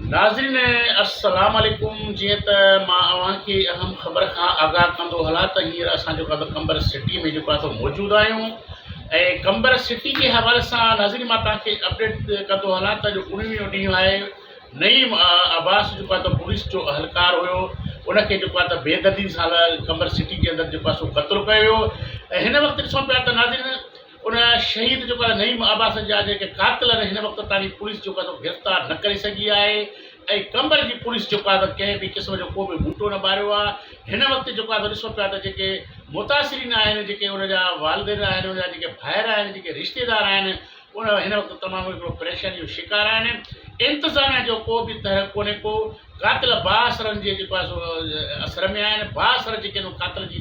नाज़रीन अस्सलाम वालेकुम। जीअं त मां अव्हांखे अहम ख़बर खां आगाह कंदो हलां त हींअर असां जेको आहे कंबर सिटी में जेको आहे मौजूदु आहियूं ऐं कंबर सिटी जे हवाले सां नाज़रीन मां तव्हांखे अपडेट कंदो हलां त जो 19 ॾींहुं आहे नईम अब्बास जेको आहे पुलिस जो अहलकार हुयो उनखे जेको आहे बेदर्दी सां कंबर सिटी जे अंदरि जेको आहे सो क़त्लु कयो वियो। ऐं हिन वक़्तु ॾिसूं पिया त नाज़रीन उन शहीद जेको आहे नईम अब्बास जा जेके क़ातिल आहिनि हिन वक़्तु ताईं पुलिस जेको आहे गिरफ़्तार न करे सघी आहे ऐं कंबर जी पुलिस जेको आहे कंहिं बि क़िस्म जो को बि बूटो न ॿारियो आहे। हिन वक़्तु जेको आहे ॾिसो पिया त जेके मुतासिरीन आहिनि, जेके उनजा वालिदेन आहिनि, उनजा जेके भाइर आहिनि, जेके रिश्तेदार आहिनि, उन हिन वक़्तु तमामु हिकिड़ो परेशानी जो शिकार आहिनि। इंतिज़ामिया जो को बि तरह कोन्हे को क़ातिल बासरनि जे जेको आहे सो असर में आहिनि। बासर जेके क़ातिल जी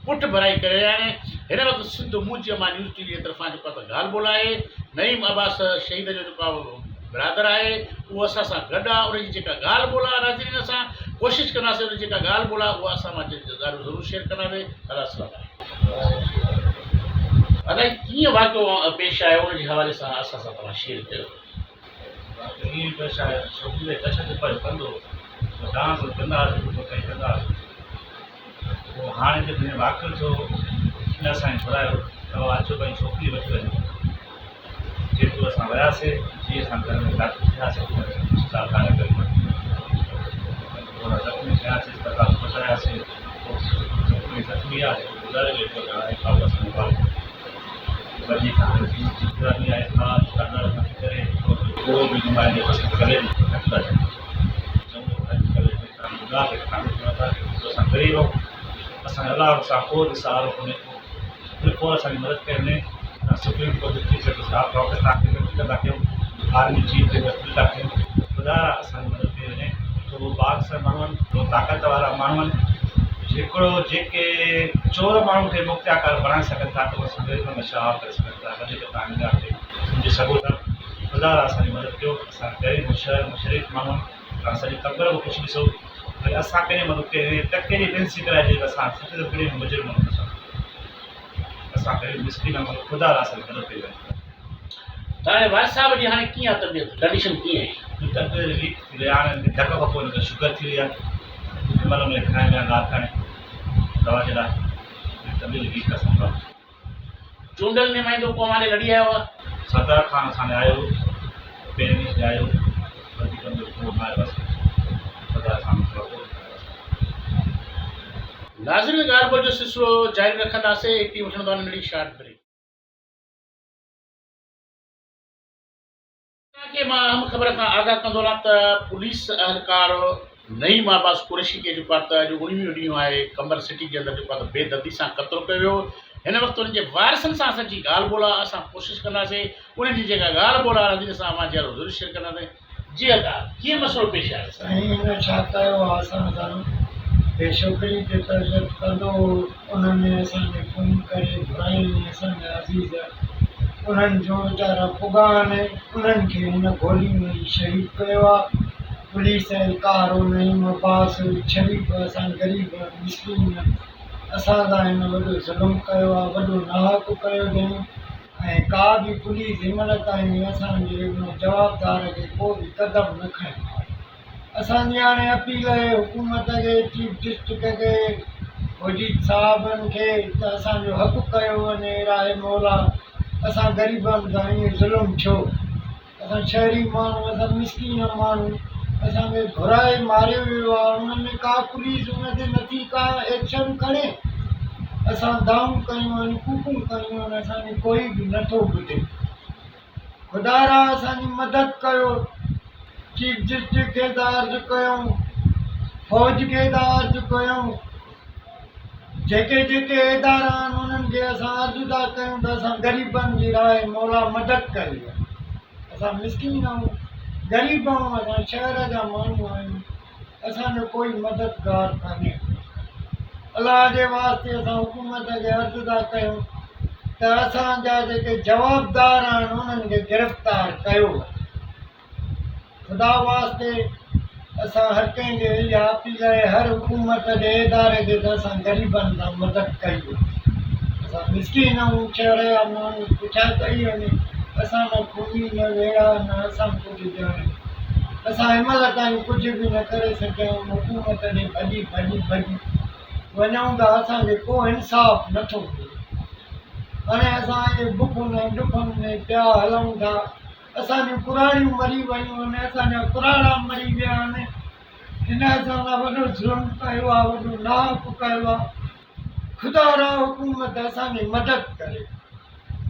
पुठ भराई करे रहिया आहिनि। हिन वक़्तु सिंध मूजिया मां न्यूज़ टीवी जे तरफ़ां जेको आहे ॻाल्हि ॿोलाए नईम अब्बास शहीद जो जेको आहे बिरादर आहे उहो असां सां गॾु आहे। उनजी जेका ॻाल्हि ॿोला नाज़रीन असां कोशिशि कंदासीं उनजी जेका ॻाल्हि ॿोला उहा असां मां ॾाढो ज़रूरु शेयर कंदासीं। अलाए कीअं वाक़ियो पेश आयो उनजे हवाले सां असां सां तव्हां शेयर कयो। ईअं पेश आहे छोकिरी कच्छ पर कंदो डांस कंदासीं कंदासीं पोइ हाणे जॾहिं वाक़ियो थियो हिन असांखे घुरायो त अचो भई छोकिरी वठी वञो। जेको असां वियासीं जीअं असां घर में दाख़िल थियासीं थोरा ज़ख़्मी थियासीं अस्पताल पहुचायासीं। छोकिरी ज़ख़्मी आहे वधीक निगरानी आहे करे को बि नुमाइंदे पसंदि करे असां गरीब आहियूं, असांजे अलाह सां को बि सहारो कोन्हे को असांजी मदद करिणे। सुप्रीम कोर्ट थी सघे साफ़ डॉक्टर तव्हांखे गॾु था कयूं, आर्मी चीफ खे गॾु था कयूं, ख़ुदा असांजी मदद कई वञे त उहो बादशाह माण्हू आहिनि, उहो ताक़त वारा माण्हू आहिनि। हिकिड़ो जेके चोर माण्हू खे मुख़्तियार बणाए सघनि था त उहो संदेश में शाह करे सघनि था। वधीक तव्हांजी ॻाल्हि खे सम्झी सघो था। ख़ुदा असांजी मदद कयो। असां ग़रीब शहर शरीफ़ माण्हू तव्हां सॼी क़बर बि कुझु ॾिसो भई असां कंहिं मदद कई टके जी पेंसी कराइजे असां कहिड़े मुजिर माण्हू असां कहिड़ी मिस्किन माण्हू ख़ुदा असांजी मदद कई वञे। तव्हांजे वारिस साहिब जी हाणे कीअं आहे तबियत, कंडीशन कीअं आहे? तबियत वीक थी रही हाणे धक खां पोइ हिनखे शुगर थी वई आहे। हिनमहिल उनखे खाइण लाइ ॻाल्हि कान्हे दवा जे लाइ तबियत वीक आहे। सम्झो चूंडल नुमाइंदो को हाणे लड़ी आयो आहे? सदर खान असांजे आयो पहिरीं बि आयो वधीक को न आयो आहे। नाज़रीन ॻाल्हि ॿोल जो सिलसिलो जारी रखंदासीं। हिकिड़ी वठंदो आहे नंढड़ी शॉर्ट ब्रेक। मां अहम ख़बर खां आगाह कंदो रहां त पुलिस अहलकार नईम अब्बास कुरैशी खे जेको आहे त अॼु 19 ॾींहुं आहे कंबर सिटी जे अंदरि जेको आहे बेदर्दी सां क़त्लु कयो वियो। हिन वक़्तु उन्हनि जे वारिसनि सां असांजी ॻाल्हि ॿोला असां कोशिशि कंदासीं उन्हनि जी जेका ॻाल्हि ॿोला रहंदी असां मां ज़रूरु शेयर कंदासीं। जी अदा कीअं मसइलो पेश आहे? साईं हिन छा कयो आहे असां सां हे छोकिरी ते तरजत कंदो उन्हनि असांखे फ़ोन करे घुराई असांजा अज़ीज़ उन्हनि जो वीचारा पुगा आहिनि उन्हनि खे हिन गोली में शहीद कयो आहे। पुलिस एहलकार नईम अब्बास शरीफ़ असां ग़रीब मिस्किन असां सां हिन वॾो ज़ुल्म कयो आहे, वॾो नाहक कयो अथईं ऐं का बि पुलिस हिनमहिल ताईं असांजे जवाबदार खे को बि क़दम न खयो। असांजी हाणे अपील आहे हुकूमत खे, चीफ डिस्ट्रिक्ट खे, वज़ीर साहिबनि खे त असांजो हक़ कयो वञे। राहे मौला असां ग़रीबनि सां ईअं ज़ुल्म छो? असां शहरी माण्हू, असां मिस्किन माण्हू, असांखे घुराए मारियो वियो आहे। उनमें का पुलिस उन ते नथी का एक्शन खणे। असां दाऊं कयूं आहिनि, कूकूं कयूं आहिनि, असांखे कोई बि नथो ॿुधे। ख़ुदा असांजी मदद कयो। चीफ डिस्ट्रिक्ट खे त अर्ज़ु कयूं, फ़ौज खे त अर्ज़ु कयूं, जेके जेके इदारा आहिनि उन्हनि खे असां अर्ज़ु था कयूं त असां ग़रीबनि जी राह मौला मदद करी। असां मिस्किन आहियूं, ग़रीब आहियूं, असां शहर जा माण्हू आहियूं, असांजो कोई मददगार कान्हे। अलाह जे वास्ते असां हुकूमत खे अर्ज़ु था कयूं त असांजा जेके जवाबदार आहिनि उन्हनि खे गिरफ़्तार कयो। ख़ुदा वास्ते असां हर कंहिंखे इहा अपील आहे, हर हुकूमत जे इदारे खे त असां ग़रीबनि सां मदद कयूं। असां मिस्किन आहियूं, शहर जा माण्हू पुछा कई वञे असां न खूनी न वेड़ा न असां कुझु ॼाणे। असां हिनमहिल ताईं कुझु बि न करे सघिया आहियूं। हुकूमत ॾे भॼी भॼी भॼी वञूं था, असांखे को इंसाफ़ नथो मिले। हाणे असां इहे बुखुनि ॾुखनि में पिया हलूं था। असांजूं पुराणियूं मरी वियूं आहिनि, असांजा पुराणा मरी विया आहिनि। हिन असां सां वॾो ज़ुल्म कयो आहे, वॾो नाहक कयो आहे। ख़ुदा रा हुकूमत असांजी मदद करे।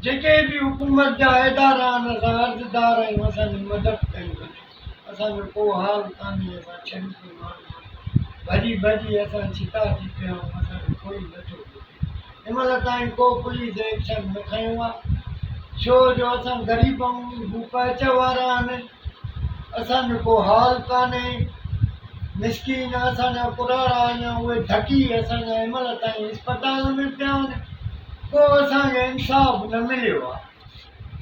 जेके बि हुकूमत जा इदारा आहिनि, असां अर्ज़दार आहियूं, असांजी मदद कई वञे। असांजो को हाल कान्हे, असां छॾी पियो माण्हू भॼी भॼी असां छिता थी पिया आहियूं, असांजो कोई नथो ॿुधे। हिनमहिल ताईं को पुलिस एक्शन न खयो आहे, छो जो असां ग़रीब आहियूं, भूख अच वारा आहिनि। असांजो को हाल कान्हे। मिसकीन असांजा पुराणा अञा उहे धकी असांजा हिनमहिल ताईं इस्पताल में पिया आहिनि। को असांखे इंसाफ़ न मिलियो आहे।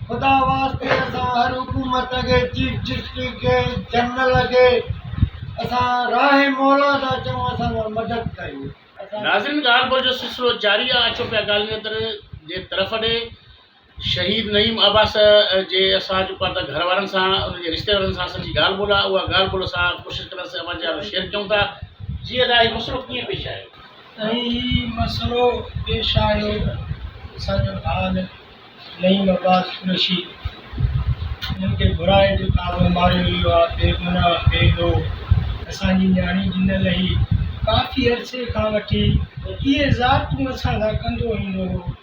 ख़ुदा वास्ते असां हर हुकूमत खे, चीफ जस्टिस खे, जनरल खे असां राहे मौला था चऊं, असां मदद कयूं। नाज़रीन, ॻाल्हि ॿोल जो सिलसिलो जारी आहे। अचो पिया ॻाल्हि जे तरफ़ ॾे। शहीद नईम अब्बास जे असां जेको आहे त घर वारनि सां, उनजे रिश्तेदारनि सां सॼी ॻाल्हि ॿोल आहे। उहा ॻाल्हि ॿोल असां कोशिशि कंदासीं अवाज़ शेयर कयूं था। जीअं त हीउ मसइलो कीअं पेश आयो? ऐं हीउ मसइलो पेश आयो, असांजो हाल नईम अब्बास कुरैशी, हिननि खे घुराए जो तालो मारियो वियो आहे बेगुनाह बेलो। असांजी न्याणी ॾिनल ई काफ़ी अरसे खां वठी इहे ज़ातूं असां सां कंदो ईंदो हो।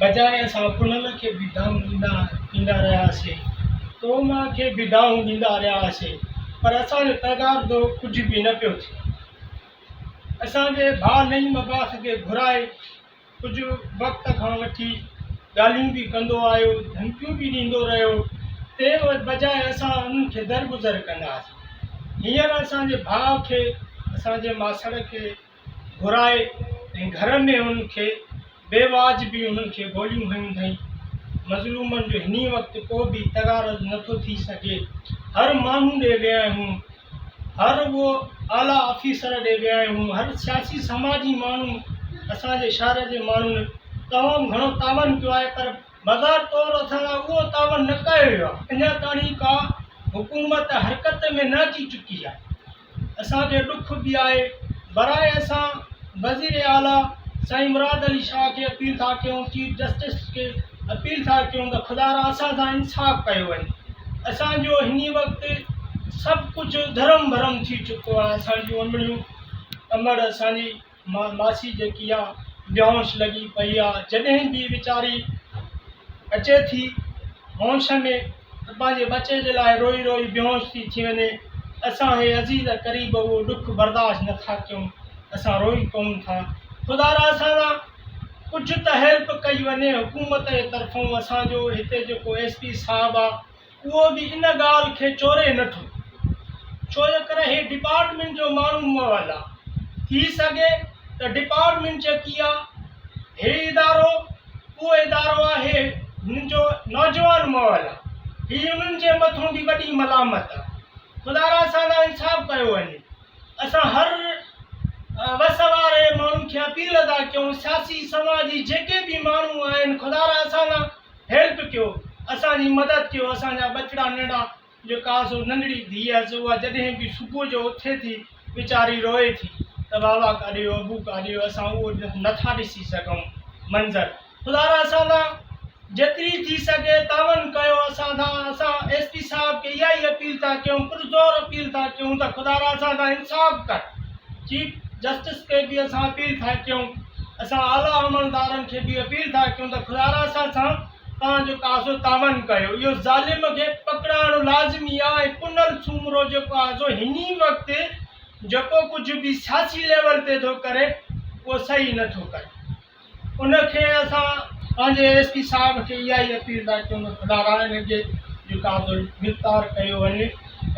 बजाए असां पुनल खे बि दाऊं ॾींदा रहियासीं, तोमा खे बि दाऊं ॾींदा रहियासीं, पर असांजो तगारदो कुझु बि न पियो थिए। असांजे भाउ नईम अब्बास खे घुराए कुझु वक़्त खां वठी ॻाल्हियूं बि कंदो आयो, धमकियूं बि ॾींदो रहियो। तंहिं बजाए असां उन्हनि खे दरगुज़र कंदासीं। हींअर असांजे भाउ खे, असांजे मासड़ खे घुराए ऐं घर में उन्हनि खे बेवाजिबी उन्हनि खे गोलियूं हयूं अथई। मज़लूमनि जो हिन वक़्तु को बि तगारद नथो थी सघे। हर माण्हू ॾे विया आहियूं, हर उहो आला ऑफिसर ॾे विया आहियूं, हर सियासी समाजी माण्हू, असांजे शहर जे माण्हुनि तमामु घणो तावन कयो आहे, पर बग़ैर तौरु असां उहो तावन न कयो वियो आहे। अञा ताईं का हुकूमत हरकत में न अची चुकी आहे। असांखे ॾुख बि आहे। बराए असां वज़ीर आला साईं मुराद अली शाह खे अपील था कयूं, चीफ जस्टिस खे अपील था कयूं त ख़ुदा रा असां सां इंसाफ़ कयो वञे। असांजो हिन वक़्तु सभु कुझु धर्म भरम थी चुको आहे। असांजूं अमड़ियूं अमड़, असांजी मासी जेकी आहे बेहोश लॻी पई आहे। जॾहिं बि वीचारी अचे थी होश में त पंहिंजे बचे जे लाइ रोई रोई बेहोश थी वञे। असां हे अज़ीज़ क़रीब उहो ॾुख बर्दाश्त नथा कयूं, असां रोई पऊं था। ख़ुदा रा असां कुझु त हेल्प कई वञे हुकूमत जे तरफ़ूं। असांजो हिते जेको SP साहिबु आहे उहो बि इन ॻाल्हि खे चोरे नथो, छो जो करे हे डिपार्टमेंट जो माण्हू मुअल आहे। थी सघे त डिपार्टमेंट जेकी आहे हे इदारो, उहो इदारो आहे हिन जो नौजवान मुअल आहे। हीअ उन्हनि जे मथां बि वॾी मलामत आहे। ख़ुदा रा असां लाइ इंसाफ़ कयो वञे। असां हर वस वारे माण्हुनि खे अपील था कयूं, सियासी समाजी जेके बि माण्हू आहिनि, ख़ुदा रा असां लाइ हेल्प कयो, असांजी मदद कयो। असांजा बचड़ा नंढा जेका सो नंढड़ी धीउ आहे, उहा जॾहिं बि सुबुह जो उथे थी वीचारी रोए थी त बाबा काॾियो, अबू काॾियो, असां उहो नथा ॾिसी सघूं मंज़र। ख़ुदा रा असां लाइ जेतिरी थी सघे तावन कयो असां सां। असां SP साहिब खे इहा ई अपील था कयूं, पुरज़ोर अपील था कयूं त ख़ुदा रा असां सां इंसाफ़ कर। चीफ जस्टिस खे बि असां अपील था कयूं, असां आला अमलदारनि खे बि अपील था कयूं त ख़ुदा रा असां सां तव्हांजो कासो तावन कयो। इहो ज़ालिम खे पकड़ाइणो लाज़मी आहे। पुनल सूमरो जेको आहे सो हिन वक़्तु जेको कुझु बि सियासी लेवल ते थो करे उहो सही नथो करे। उनखे असां पंहिंजे SP साहिब खे इहा ई अपील था कयूं त ख़ुदा रा हिनखे जेका सो गिरफ़्तार कयो वञे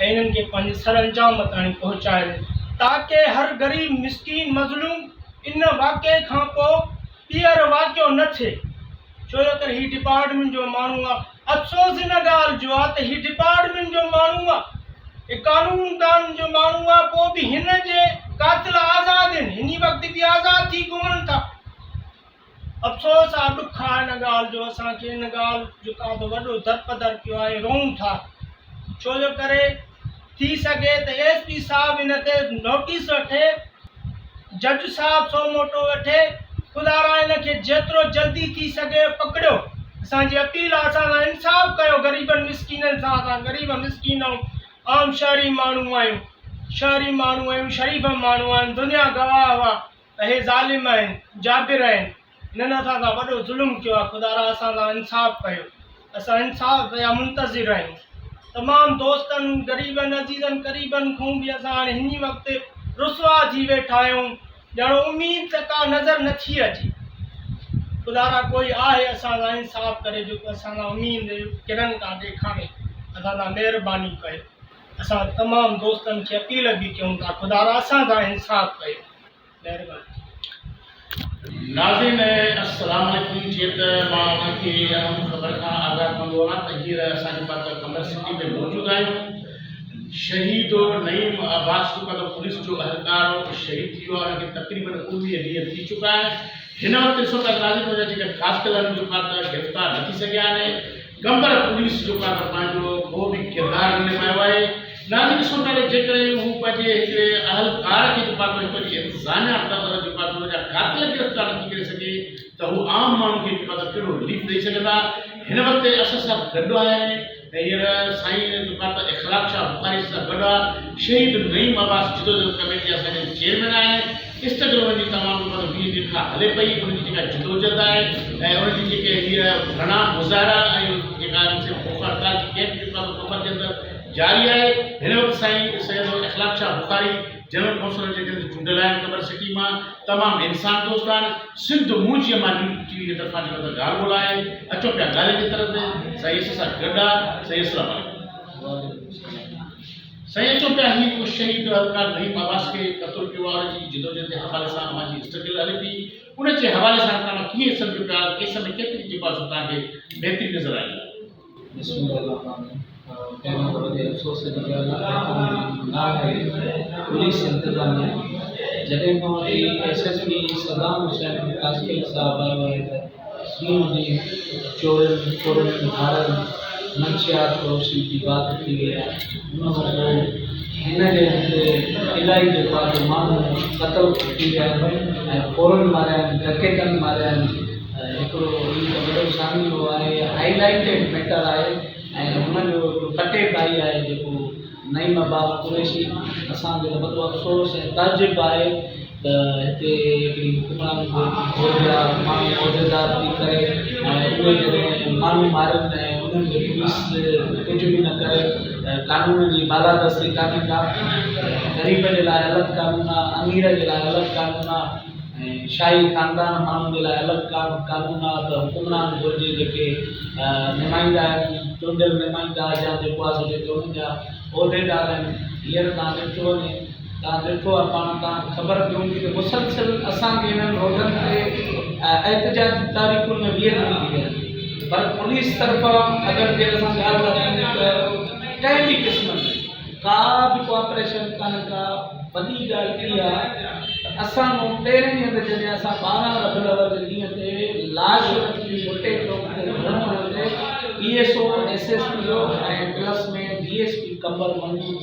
ऐं इन्हनि खे पंहिंजे सर अंजाम ताईं पहुचाए वञे, ताकी हर ग़रीब मिसकीन मज़लूम इन वाक़े खां पोइ ॿीहर वाक़ियो न थिए। छो जो करे हीउ डिपार्टमेंट जो माण्हू आहे। अफ़सोस इन ॻाल्हि जो आहे त हीउ डिपार्टमेंट जो माण्हू आहे, हे कानून दान जो माण्हू आहे, पोइ बि हिन जे कातिल आज़ाद आहिनि, हिन वक़्तु बि आज़ाद थी घुमनि था। अफ़सोस आहे, ॾुख आहे इन ॻाल्हि जो। असांखे इन ॻाल्हि जो का वॾो दरपदर कयो आहे, रोऊं था। छो जो करे थी सघे त एसपी साहब इन ते नोटिस वठे, जज साहब सो मोटो वठे, ख़ुदा इन खे जेतिरो जल्दी थी सघे पकड़ियो। असांजी अपील आहे, असां सां इंसाफ़ कयो ग़रीबनि मिसकीननि सां। असां ग़रीब मिसकीन आहियूं, आम शहरी माण्हू आहियूं, शरीफ़ माण्हू आहिनि। दुनिया गवाह हुआ त हे ज़ालिम आहिनि, जाबिर आहिनि, हिननि असां सां वॾो ज़ुल्म कयो आहे। ख़ुदा असां सां इंसाफ़ कयो, असां इंसाफ़ जा मुंतज़िर आहियूं। तमामु दोस्तनि, ग़रीबनि, अज़ीज़नि, क़रीबनि खां बि असां हाणे हिन वक़्तु रुसवा थी वेठा आहियूं, ॼणो उमेद त का नज़र नथी अचे। ख़ुदा कोई आहे असां सां इंसाफ़ करे, जेको असां सां उमेद किरन था ॾेखारे, असां सां महिरबानी कयो। असां तमामु दोस्तनि खे अपील बि कयूं था, ख़ुदा असां सां इंसाफ़ कयो, महिरबानी। नाज़रीन अस्सलाम वालेकुम। जीअं त मां तव्हांखे अहम ख़बर खां आगाह कंदो आहियां त हींअर असांजे पास कमर सिटी में मौजूदु आहियूं। शहीद नईम अब्बास जो का पुलिस जो अहलकार शहीद थी वियो आहे, हुनखे तक़रीबन 19 ॾींहं थी चुका आहिनि। हिन वक़्तु ॾिसो था नाज़रीन, हुनजा जेके कातिल आहिनि जो का गिरफ़्तार न थी सघिया आहिनि। कंबर पुलिस जो का पंहिंजो को बि किरदारु निभायो आहे। नाज़रीन ॾिसो था जेकॾहिं हू पंहिंजे हिकिड़े अहलकार खे जो आहे हिकिड़ी इंतिज़ामिया तौर जो आहे हुनजा कातिल गिरफ़्तार नथी करे सघे त हू आम माण्हू खे जो आहे कहिड़ो रिलीफ ॾेई सघंदा। हिन वक़्तु असां सां गॾु आहिनि हींअर साईं जो आहे इख़लाक़ शाह बुखारी सां गॾु आहे शहीद नईम अब्बास जिदोजहद कमेटी असांजे चेयरमैन आहिनि। इंस्टाग्राम जी तमामु 20 ॾींहं खां हले पई, उनजी जेका जिदोजहद आहे ऐं उनजी जेके हीअ घणा मुज़ाहिरा ऐं जेका बुख हड़ताल जी कैंप जेको आहे कमर जे अंदरि जारी आहे। हिन वक़्तु साईं सैयद इख़लाक़ शाह बुखारी जनरल काउंसिलर जेके चूंडियल आहिनि कमर सिटी मां, तमामु इंसान दोस्त आहिनि। सिंध मूंजीअ मां टीवी जे तरफ़ां जेका त ॻाल्हि ॿोलाए अचो पिया ॻाल्हि जी तरफ़ ते। साईं असां सां गॾु आहे। साईं अस्सलाम वालेकुम। साईं अचो पिया हीअ शहीद अहलकार नईम अब्बास खे क़तलु कयो आहे, हुनजी जिदोजहद जे हवाले सां मुंहिंजी इंस्टाग्राम हले पई, उनजे हवाले सां तव्हां कीअं सम्झो पिया, केस में केतिरी जेको आहे तव्हांखे बहितरी नज़र आई? पहिरों त वॾे अफ़सोस जी ॻाल्हि आहे पुलिस इंतिज़ामिया जॾहिं खां वठी SSP सदाम हुसैन कासिल साहब आयो आहे त स्कीम जी चोरनि धारनि मंशियात फ़रोशी जी बात थी वई आहे। हुन वक़्तु हिन जे हंधि इलाही जेको आहे माण्हू क़तल थी विया आहिनि ऐं फ़ौरन मारिया आहिनि, डकैतनि मारिया आहिनि। हिकिड़ो वॾो सामिनो आहे, हाईलाइटेड मैटर आहे ऐं हुनजो कटे पाई आहे जेको नईम अब्बास कुरैशी। असांजो वॾो अफ़सोस ऐं ताजुब आहे त हिते हिकिड़ी हुकुमरान माण्हू उहिदेदार थी करे ऐं उहे जॾहिं माण्हू मारनि ऐं उन्हनि खे पुलिस कुझु बि न करे, कानून जी बालादस्ती कान्हे का। ग़रीब जे लाइ अलॻि कानून आहे, अमीर जे लाइ अलॻि कानून आहे ऐं शाही ख़ानदान माण्हुनि जे लाइ अलॻि कानून आहे। त हुकुमरान घुरिजे जेके नुमाइंदा आहिनि, चूंडियल नुमाइंदा या जेको आहे जेके उन्हनि जा उहिदेदार आहिनि। हींअर तव्हां ॾिठो वञे, तव्हां ॾिठो आहे पाण, तव्हां ख़बर पई हूंदी त मुसलसिल असांखे हिननि रोडनि ते एहतिजाजी तारीख़ुनि में 20 ॾींहं थी विया आहिनि, पर पुलिस तरफ़ां अगरि जे असां ॻाल्हि था कयूं त कंहिं बि क़िस्म जी का बि कोऑपरेशन कान्हे का। वॾी ॻाल्हि इहा आहे त असां पहिरें ॾींहं ते जॾहिं असां 12 रबिउल ॾींहं ते लाश रखी मोटे चौक ते घुमण PSO SSP जो ऐं प्लस में DSP कंबर मंजूर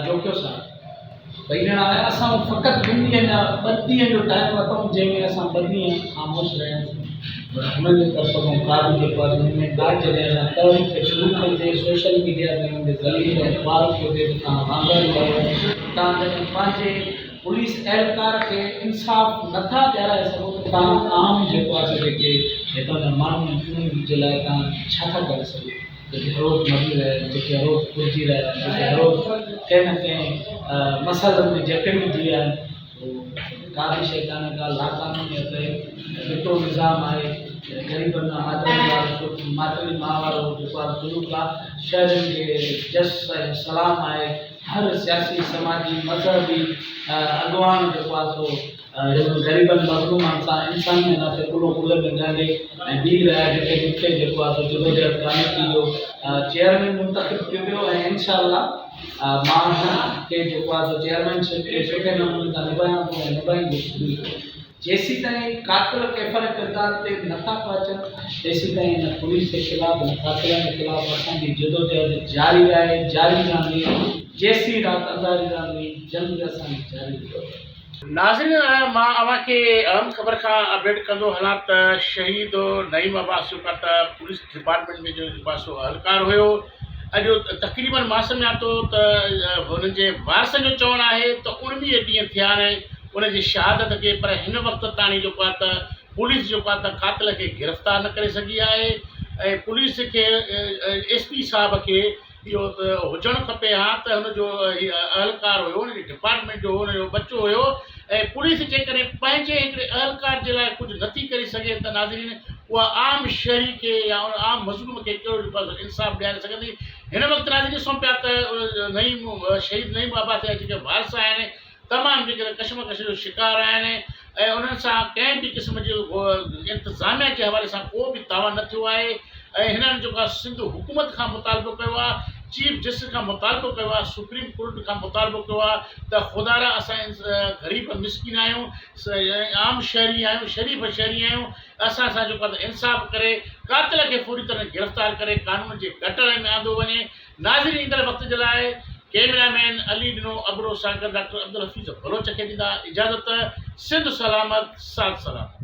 जोकियो साहब ॿई ॼणा आया। असां फ़क़ति 2 ॾींहं जा 2 ॾींहं जो टाइम वरितऊं, जंहिंमें असां 2 ॾींहं ख़ामोश रहियासीं। हुनजे तरफ़ खां का बि जेको आहे हुनमें का जॾहिं असां तहरीक शुरू कईसीं सोशल मीडिया ते हुनजे ज़रिए अख़बार खे ते तव्हां वांगुरु कयो, तव्हां जॾहिं पंहिंजे पुलिस एहलकार खे इंसाफ़ नथा ॾियाराए सघो त तव्हां आम जेको आहे जेके हितां जा माण्हू आहिनि उन्हनि जे लाइ तव्हां छा था करे सघो? जेके हर रोज़ु मरी रहिया आहिनि, जेके हर रोज़ु पुॼी रहिया आहिनि, जेके हर रोज़ु कंहिं न कंहिं मसइलनि में जटिल थी विया आहिनि, का बि शइ कान्हे का लाक़ानूनियत आहे, ॾिठो निज़ाम आहे। ग़रीबनि खां मातरी माहवारो जेको आहे सुलूक आहे, शहरनि खे जस ऐं सलाम आहे। हर सियासी समाजी मज़हबी अॻवान जेको आहे सो ग़रीबनि मज़लूमनि सां इंसानी नाते खुलो खुले में ॻाल्हि ऐं ॿी रहिया जेके मूंखे जेको आहे सो जिदोजहद कमेटी जो चेयरमैन मुंतख़िब कयो वियो ऐं इंशाअल्लाह मां के जेको आहे सो चेयरमैनशिप खे सुठे नमूने सां निभायां थो ऐं निभाईंदुसि। जेसी ताईं कातिल कैफ़र किरदार ते नथा पहुचनि तेसी ताईं न पुलिस जे ख़िलाफ़ु न कातिलनि जे ख़िलाफ़ु असांजी जदोजहद जारी आहे, जारी रहंदी। जेसी राति अंधारी रहंदी, जंग असांजी जारी रहंदी। नाज़रीन, मां अव्हांखे अहम ख़बर खां अपडेट कंदो हलां त शहीद नईम अब्बास जेको त पुलिस डिपार्टमेंट में जो पासो अहलकार हुयो, अॼु तक़रीबन मां सम्झां थो त हुननि जे वारसनि जो चवणु आहे त 19 ॾींहं थिया आहिनि उनजी शहादत खे, पर हिन वक़्त ताणी जेको आहे त पुलिस जेको आहे त कातिल खे गिरफ़्तार न करे सघी आहे। ऐं पुलिस खे SP साहब खे इहो त हुजणु खपे हा त हुनजो अहलकार हुयो, हुनजे डिपार्टमेंट जो हुनजो बचो हुयो, ऐं पुलिस जेकॾहिं पंहिंजे हिकिड़े अहलकार जे लाइ कुझु नथी करे सघे त नाज़रीन उहा आम शहरी खे या आम मज़लूम खे कहिड़ो इंसाफ़ ॾियारे सघंदी। हिन वक़्तु नाज़रीन ॾिसूं पिया त शहीद नईम अब्बास जा जेके वारस आहिनि तमामु जेके कशमकश जो शिकार आहिनि ऐं उन्हनि सां कंहिं बि क़िस्म जो इंतिज़ामिया जे हवाले सां को बि तावन न थियो आहे। ऐं हिननि जेको आहे सिंध हुकूमत खां मुतालबो कयो आहे, चीफ जस्टिस खां मुतालबो कयो आहे, सुप्रीम कोर्ट खां मुतालबो कयो आहे त ख़ुदारा असां ग़रीब मिसकिन आहियूं, आम शहरी आहियूं, शरीफ़ शहरी आहियूं, असां सां जेको आहे इंसाफ़ करे कातिल खे पूरी तरह गिरफ़्तार करे कानून जे गटर में आंदो वञे। नाज़रीन, ईंदड़ वक़्त जे लाइ कैमरामैन अली ॾिनो अबरो सां गॾु डॉक्टर अब्दुल हफ़ीज़ बलोच खे ॾींदा इजाज़त। सिंध सलामत, साथ सलामत।